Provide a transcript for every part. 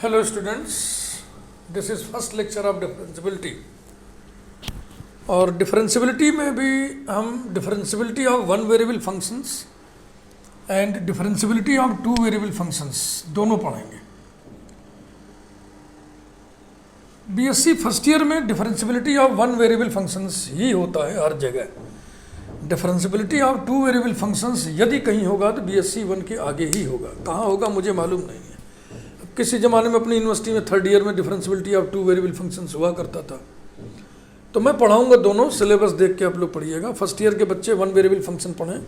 Hello students, this is first lecture of differentiability और differentiability में भी हम differentiability of one variable functions and differentiability of two variable functions दोनों पढ़ेंगे। BSc first year में differentiability of one variable functions ही होता है हर जगह। Differentiability of two variable functions यदि कहीं होगा तो बीएससी वन के आगे ही होगा, कहाँ होगा मुझे मालूम नहीं है। किसी ज़माने में अपनी यूनिवर्सिटी में थर्ड ईयर में differentiability of two variable functions हुआ करता था, तो मैं पढ़ाऊंगा दोनों, सिलेबस देख के आप लोग पढ़िएगा। फर्स्ट ईयर के बच्चे वन वेरिएबल फंक्शन पढ़ें।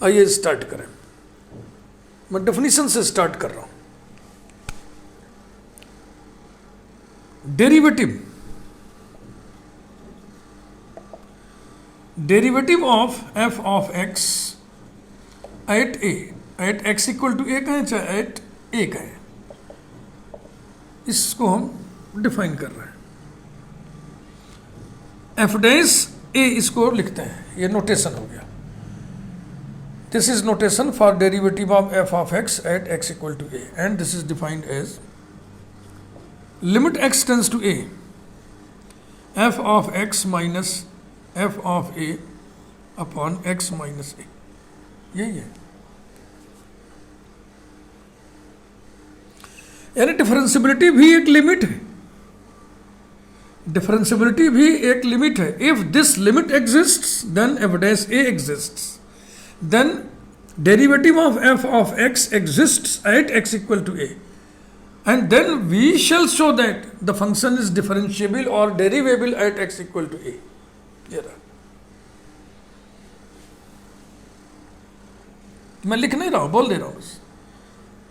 आइए स्टार्ट करें, मैं डेफिनेशन से स्टार्ट कर रहा हूं। Derivative of f of x at a, at x equal to a कहें चाहे एट ए कहें, इसको हम डिफाइन कर रहे हैं। एफ डैश ए इसको लिखते हैं, ये नोटेशन हो गया। This is notation for derivative of f of x at x equal to a and this is defined as limit x tends to a f of x minus f of a upon x minus a, यही है। यानी differentiability भी एक limit है, differentiability भी एक limit है। If this limit exists then f dash a exists, then derivative of f of x exists at x equal to a and then we shall show that the function is differentiable और derivable at x equal to a. मैं लिख नहीं रहा हूं, बोल दे रहा हूं बस।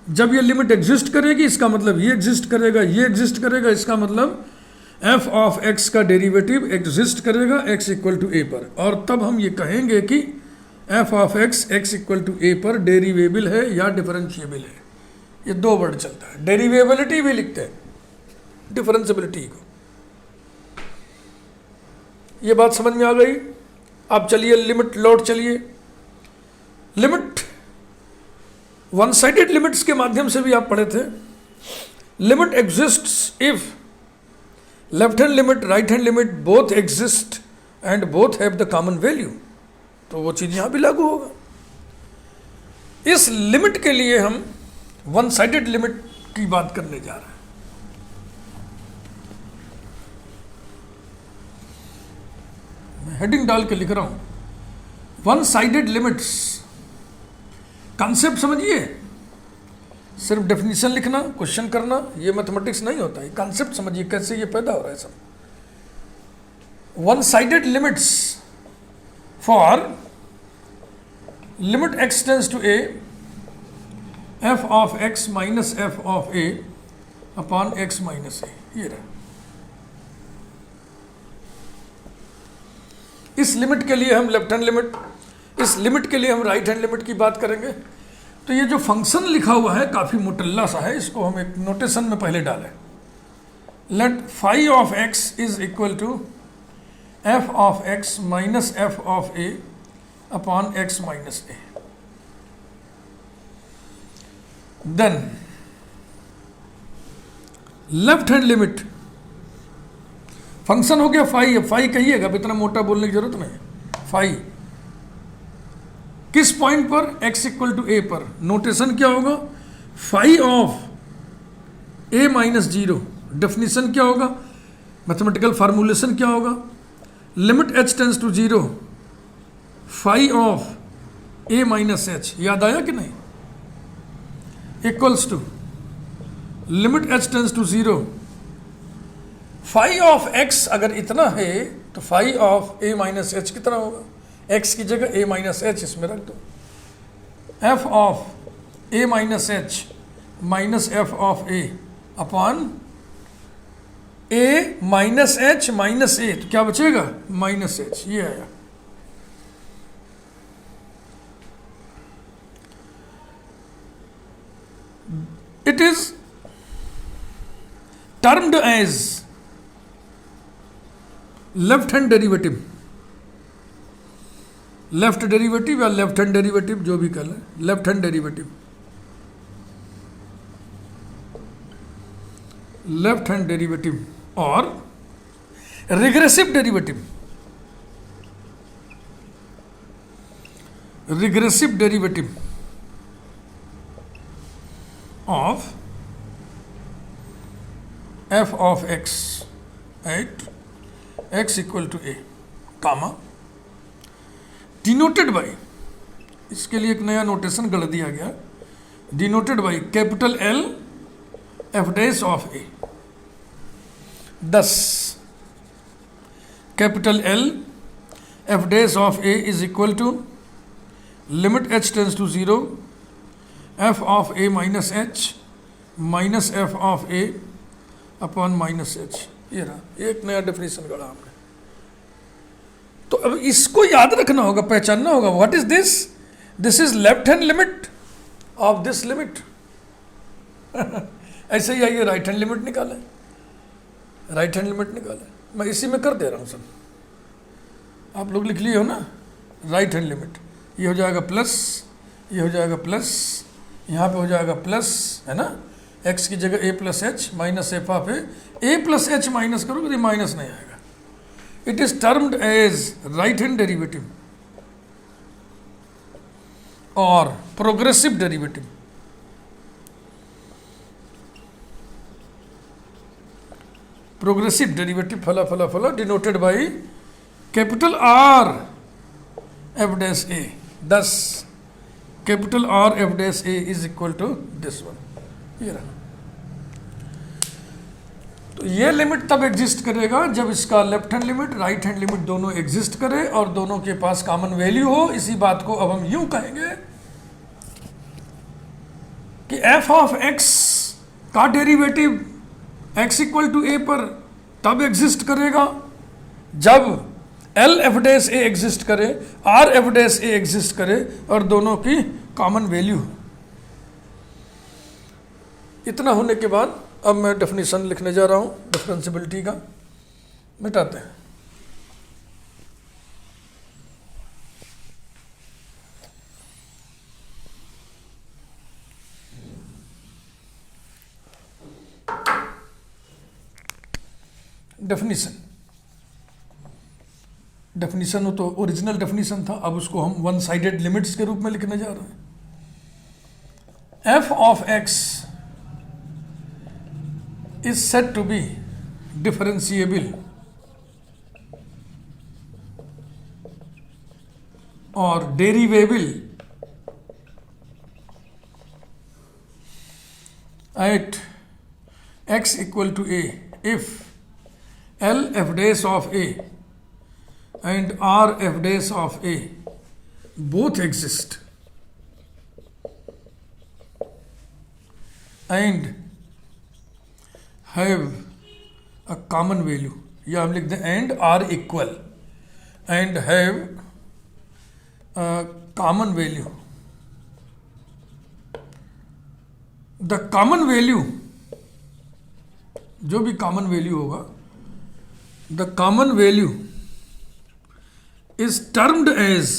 जब ये लिमिट एग्जिस्ट करेगी इसका मतलब ये एग्जिस्ट करेगा, ये एग्जिस्ट करेगा, इसका मतलब एफ ऑफ एक्स का डेरिवेटिव एग्जिस्ट करेगा एक्स इक्वल टू ए पर, और तब हम ये कहेंगे कि f of x x equal to a पर डेरिवेबल है या डिफरेंशिएबल है। ये दो वर्ड चलता है, डेरिवेबिलिटी भी लिखते हैं डिफरेंशियबिलिटी को। ये बात समझ में आ गई। अब चलिए लिमिट लौट चलिए। लिमिट वन साइडेड लिमिट्स के माध्यम से भी आप पढ़े थे। Limit exists if left hand limit right hand limit both exist and both have the common value, तो वो चीज यहां भी लागू होगा। इस लिमिट के लिए हम वन साइडेड लिमिट की बात करने जा रहे हैं। मैं हेडिंग डाल के लिख रहा हूं वन साइडेड लिमिट्स। कॉन्सेप्ट समझिए, सिर्फ डेफिनेशन लिखना क्वेश्चन करना ये मैथमेटिक्स नहीं होता है। कॉन्सेप्ट समझिए कैसे ये पैदा हो रहा है सब। One sided limits for limit x tends to a f of x minus f of a upon x minus a, ये रहा। इस लिमिट के लिए हम लेफ्ट हैंड लिमिट, इस लिमिट के लिए हम राइट हैंड लिमिट की बात करेंगे। तो ये जो फंक्शन लिखा हुआ है काफी मुटल्ला सा है, इसको हम एक नोटेशन में पहले डालें। Let phi of x is equal to f of x minus f of a upon x minus a. Then left hand limit, function हो गया फाई। अब फाई कहिएगा, अब इतना मोटा बोलने की जरूरत नहीं। फाई किस पॉइंट पर? x इक्वल टू ए पर। नोटेशन क्या होगा? Phi of a minus zero. Definition क्या होगा? मैथमेटिकल फार्मूलेशन क्या होगा? Limit h tends to zero phi of a minus h, याद आया कि नहीं? Equals to limit h tends to zero phi of x। अगर इतना है तो phi of a minus h कितना होगा? x की जगह a माइनस एच इसमें रख दो। f of a minus h minus f of a upon a minus h minus a, तो क्या बचेगा? माइनस एच, ये आया। It is termed as left hand derivative. Left derivative या लेफ्ट हैंड डेरिवेटिव जो भी कर लें, left hand derivative. Left hand derivative और regressive derivative, regressive derivative of f of x at x equal to a, comma denoted by, इसके लिए एक नया नोटेशन गढ़ दिया गया, denoted by capital L f dash of a। 10 capital L f dash of a is equal to limit h tends to 0 f of a minus h minus f of a upon minus h। ये रहा, एक नया definition गढ़ा हमने। तो अब इसको याद रखना होगा, पहचानना होगा। What is this? This is left hand limit of this limit. ऐसे ही आइए राइट हैंड लिमिट निकालें, राइट हैंड लिमिट निकालें। मैं इसी में कर दे रहा हूँ सब, आप लोग लिख लिए हो ना। राइट हैंड लिमिट ये हो जाएगा प्लस, ये हो जाएगा प्लस, यहाँ पे हो जाएगा प्लस, है ना। x की जगह a plus h minus f of a plus h minus करोगे तो माइनस नहीं आएगा। It is termed as right hand derivative और प्रोग्रेसिव डेरिवेटिव। प्रोग्रेसिव डेरिवेटिव फला फला फला denoted by capital R f dash a. 10 capital R f dash a is equal to this one. ये रहा। तो ये लिमिट तब एग्जिस्ट करेगा जब इसका left hand limit right hand limit दोनों एग्जिस्ट करे और दोनों के पास कॉमन वैल्यू हो। इसी बात को अब हम यूं कहेंगे कि f ऑफ x का derivative x equal to a पर तब एग्जिस्ट करेगा जब L f dash a exist करे, R f dash a exist करे और दोनों की कॉमन वैल्यू हो। इतना होने के बाद अब मैं डेफिनेशन लिखने जा रहा हूं डिफरेंशियबिलिटी का। मिटाते हैं। डेफिनेशन हो तो ओरिजिनल डेफिनेशन था, अब उसको हम वन साइडेड लिमिट्स के रूप में लिखने जा रहे हैं। f of x is said to be differentiable or derivable at x equal to a if L f dash of a and R f dash of a both exist and have a common value, या हम लिख दें and are equal and have a common value. The common value, जो भी common value होगा, the common value is termed as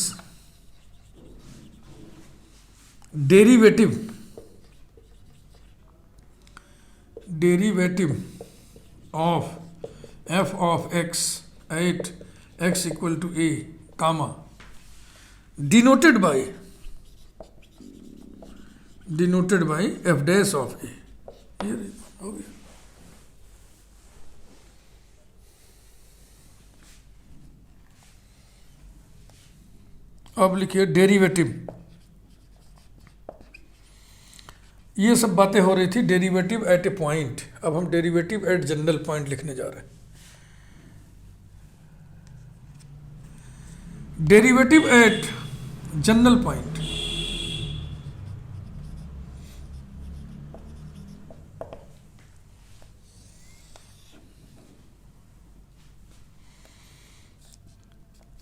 derivative of f of x at x equal to a, comma denoted by f dash of a। ये हो गया। अब लिखिए derivative. ये सब बातें हो रही थी डेरिवेटिव एट ए पॉइंट, अब हम डेरिवेटिव एट जनरल पॉइंट लिखने जा रहे हैं। Derivative eight general point,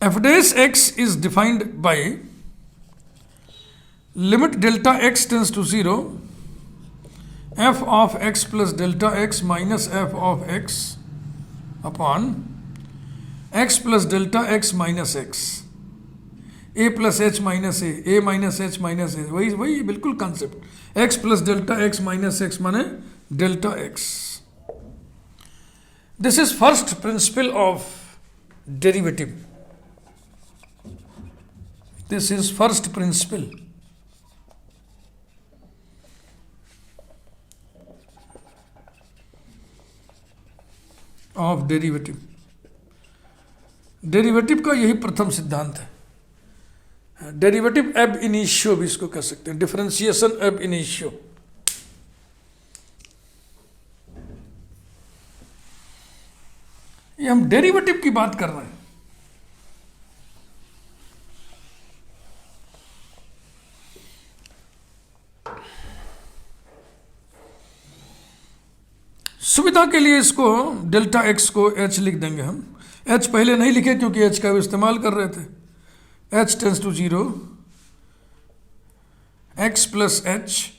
f dash x is defined by limit delta x tends to 0 f of x plus delta x minus f of x upon x plus delta x minus x, a plus h minus a minus h minus a, वही बिल्कुल concept. x plus delta x minus x माने delta x। This is first principle of derivative. This is first principle of derivative. Derivative का यही प्रथम सिद्धांत है. Derivative एब initio भी इसको कह सकते हैं, डिफरेंशिएशन एब इनिशियो. ये हम डेरिवेटिव की बात कर रहे हैं. सुविधा के लिए इसको डेल्टा एक्स को एच लिख देंगे हम. एच पहले नहीं लिखे क्योंकि एच का इस्तेमाल कर रहे थे. H tends to 0, x plus h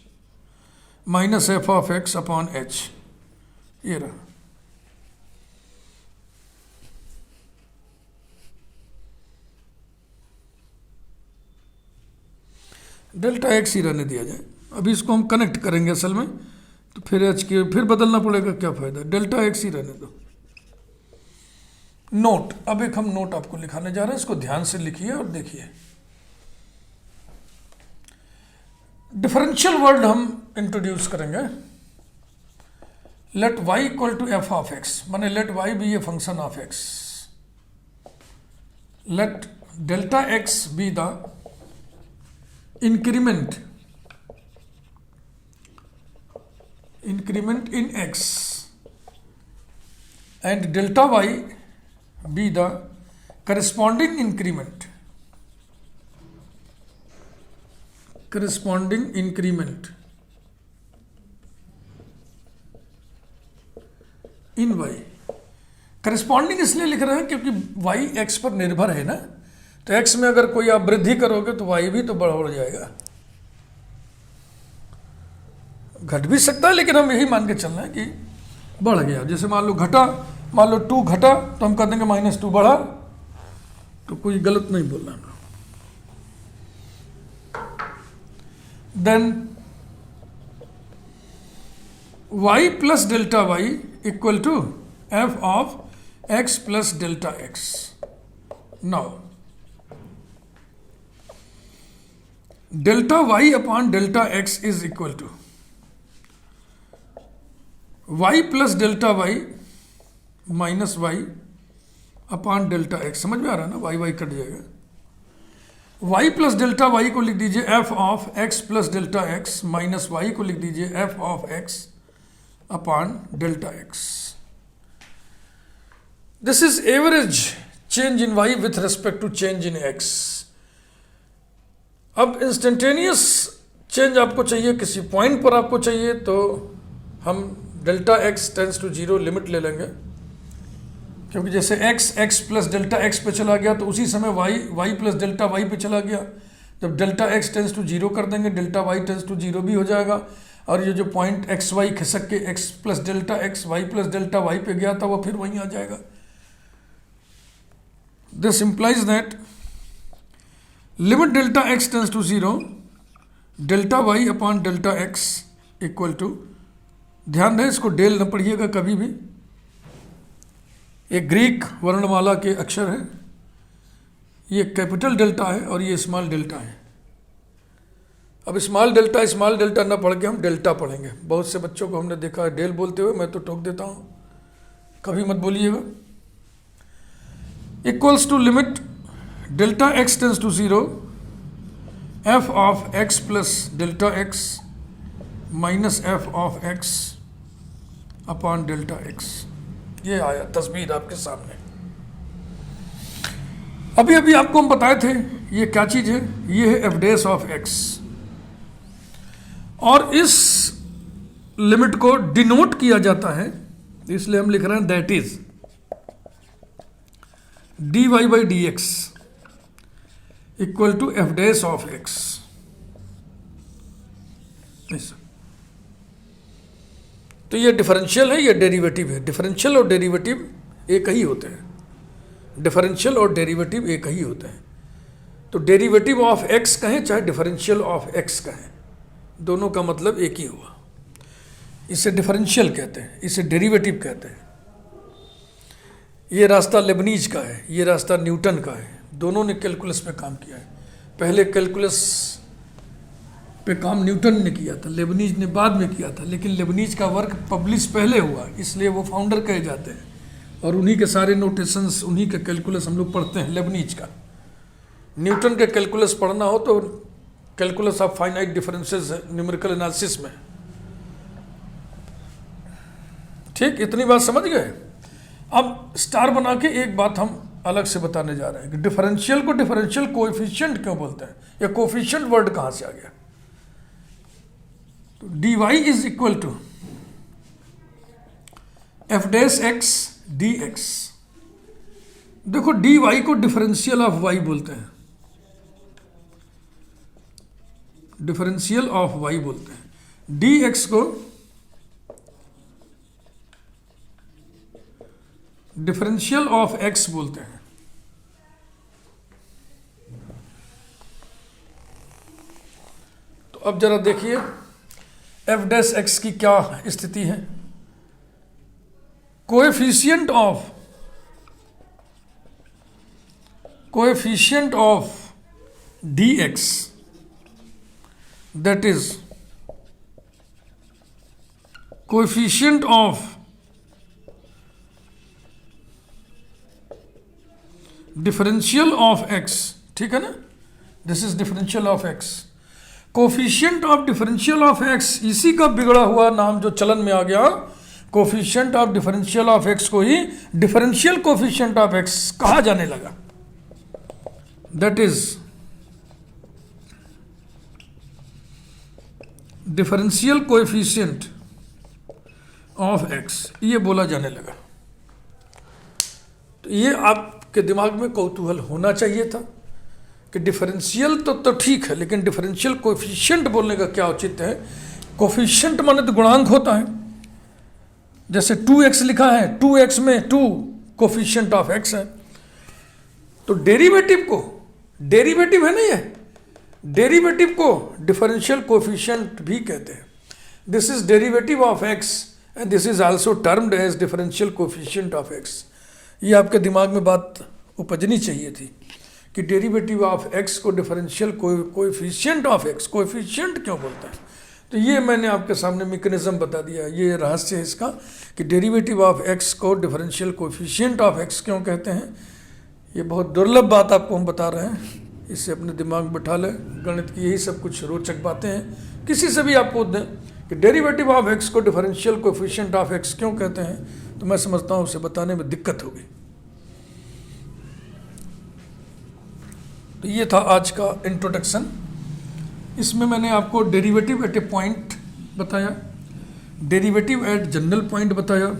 minus f of x upon h. ये रहा. डेल्टा एक्स ही रहने दिया जाए. अभी इसको हम कनेक्ट करेंगे असल में, तो फिर एच के फिर बदलना पड़ेगा, क्या फायदा. डेल्टा एक्स ही रहने दो. नोट, अब एक हम नोट आपको लिखाने जा रहे हैं, इसको ध्यान से लिखिए और देखिए. डिफरेंशियल वर्ड हम इंट्रोड्यूस करेंगे. Let y equal to f of x, माने let y be a function of x. Let delta x be the increment in x and delta y be the corresponding increment in y. Corresponding इसलिए लिख रहे हैं क्योंकि y x पर निर्भर है ना, तो x में अगर कोई आप वृद्धि करोगे तो y भी तो बढ़ जाएगा. घट भी सकता है, लेकिन हम यही मान के चल रहे हैं कि बढ़ गया. जैसे मान लो घटा, मान लो 2 घटा तो हम कह देंगे -2 बढ़ा, तो कोई गलत नहीं बोलना है. Then y plus delta y equal to f of x plus delta x. Now delta y upon delta x is equal to y plus delta y minus y upon delta x. समझ में आ रहा है ना, y cut जाएगा. y plus delta y को लिख दीजिए f of x plus delta x minus y को लिख दीजिए f of x upon delta x. This is average change in y with respect to change in x. अब instantaneous change आपको चाहिए, किसी पॉइंट पर आपको चाहिए, तो हम delta x tends to 0 limit ले लेंगे, क्योंकि जैसे x प्लस डेल्टा x पे चला गया तो उसी समय y प्लस डेल्टा y पे चला गया. जब डेल्टा x टेंस टू 0 कर देंगे, डेल्टा y टेंस टू 0 भी हो जाएगा, और ये जो पॉइंट एक्स वाई खिसक के x plus delta x y plus delta y पे गया था वो फिर वहीं आ जाएगा. This implies that limit delta x tends to 0 delta y upon delta x equal to, ध्यान दें इसको डेल न पढ़िएगा कभी भी, ये ग्रीक वर्णमाला के अक्षर हैं. ये कैपिटल डेल्टा है और ये स्मॉल डेल्टा है. अब स्मॉल डेल्टा ना पढ़ के हम डेल्टा पढ़ेंगे. बहुत से बच्चों को हमने देखा है डेल बोलते हुए, मैं तो टोक देता हूँ, कभी मत बोलिएगा. Equals to limit delta x tends to 0 f of x plus delta x minus f of x upon delta x. ये आया तस्वीर आपके सामने. अभी आपको हम बताए थे ये क्या चीज है, ये है एफ डैश ऑफ x, और इस लिमिट को डिनोट किया जाता है, इसलिए हम लिख रहे हैं that is dy by d x equal to f dash of x. तो ये डिफरेंशियल है, ये डेरिवेटिव है. डिफरेंशियल और डेरिवेटिव एक ही होते हैं. डिफरेंशियल और डेरिवेटिव एक ही होते हैं. तो डेरिवेटिव ऑफ x कहें चाहे डिफरेंशियल ऑफ x कहें, दोनों का मतलब एक ही हुआ. इसे डिफरेंशियल कहते हैं, इसे डेरिवेटिव कहते हैं. ये रास्ता लेबनीज का है, ये रास्ता न्यूटन का है। दोनों ने कैलकुलस पे काम किया है। पहले कैलकुलस पे काम न्यूटन ने किया था, लेबनीज ने बाद में किया था, लेकिन लेबनीज का वर्क पब्लिश पहले हुआ, इसलिए वो फाउंडर कहे जाते हैं। और उन्हीं के सारे नोटेशंस, उन्हीं का कैलकुलस हम लोग पढ़ते हैं, लेबनीज का। न्यूटन के कैलकुलस पढ़ना हो तो कैलकुलस ऑफ फाइनाइट डिफरेंसेस है न्यूमेरिकल एनालिसिस में। ठीक, इतनी बात समझ गए। अब स्टार बना के एक बात हम अलग से बताने जा रहे हैं कि डिफरेंशियल को डिफरेंशियल कोएफिशिएंट क्यों बोलते हैं, या कोएफिशिएंट वर्ड कहां से आ गया। तो dy is equal to f dash x d x. देखो dy को डिफरेंशियल ऑफ y बोलते हैं, डिफरेंशियल ऑफ y बोलते हैं। dx को डिफरेंशियल ऑफ x बोलते हैं। तो अब जरा देखिए एफ डैश एक्स की क्या स्थिति है। Coefficient of dx, that is coefficient of differential of x, ठीक है ना, this is differential of x। Coefficient of differential of x, इसी का बिगड़ा हुआ नाम जो चलन में आ गया, coefficient of differential of x को ही डिफरेंशियल कोफिशिएंट ऑफ x कहा जाने लगा। That is differential coefficient of x, ये बोला जाने लगा। तो ये आपके दिमाग में कौतूहल होना चाहिए था कि डिफरेंशियल तो ठीक है, लेकिन डिफरेंशियल कोएफिशिएंट बोलने का क्या औचित्य है। कोएफिशिएंट माने तो गुणांक होता है, जैसे 2x लिखा है, 2x में 2 कोएफिशिएंट ऑफ x है। तो डेरिवेटिव है ना, ये डेरिवेटिव को डिफरेंशियल कोएफिशिएंट भी कहते हैं। This is derivative of x and this is also termed as differential coefficient of x। ये आपके दिमाग में बात उपजनी चाहिए थी कि डेरिवेटिव ऑफ x को differential coefficient of x, coefficient क्यों बोलता है। तो ये मैंने आपके सामने मैकेनिज्म बता दिया, ये रहस्य है इसका कि डेरिवेटिव ऑफ x को डिफरेंशियल कोएफिशिएंट ऑफ x क्यों कहते हैं। ये बहुत दुर्लभ बात आपको हम बता रहे हैं, इससे अपने दिमाग में बैठा लें। गणित की यही सब कुछ रोचक बातें हैं। किसी से भी आप पूछ दें कि डेरिवेटिव ऑफ x को डिफरेंशियल कोएफिशिएंट ऑफ x क्यों कहते हैं, तो मैं समझता हूँ उसे बताने में दिक्कत होगी। तो ये था आज का इंट्रोडक्शन। इसमें मैंने आपको डेरिवेटिव एट ए पॉइंट बताया, डेरिवेटिव एट जनरल पॉइंट बताया,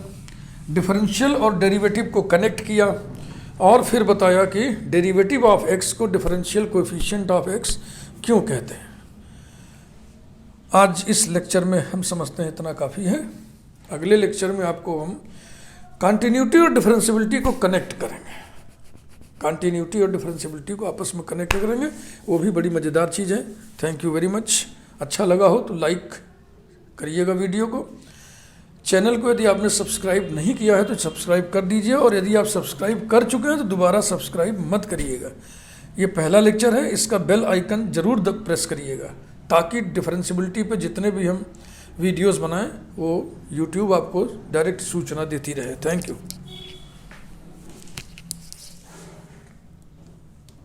डिफरेंशियल और डेरिवेटिव को कनेक्ट किया, और फिर बताया कि डेरिवेटिव ऑफ x को डिफरेंशियल कोएफिशिएंट ऑफ x क्यों कहते हैं। आज इस लेक्चर में हम समझते हैं इतना काफ़ी है। अगले लेक्चर में आपको हम कॉन्टिन्यूटी और डिफरेंशियबिलिटी को कनेक्ट करेंगे, कॉन्टिन्यूटी और डिफरेंशियबिलिटी को आपस में कनेक्ट करेंगे, वो भी बड़ी मज़ेदार चीज़ है। Thank you very much. अच्छा लगा हो तो लाइक करिएगा वीडियो को। चैनल को यदि आपने सब्सक्राइब नहीं किया है तो सब्सक्राइब कर दीजिए, और यदि आप सब्सक्राइब कर चुके हैं तो दोबारा सब्सक्राइब मत करिएगा। ये पहला लेक्चर है, इसका बेल आइकन ज़रूर प्रेस करिएगा, ताकि डिफरेंशियबिलिटी पे जितने भी हम वीडियोस बनाएं वो यूट्यूब आपको डायरेक्ट सूचना देती रहे। Thank you.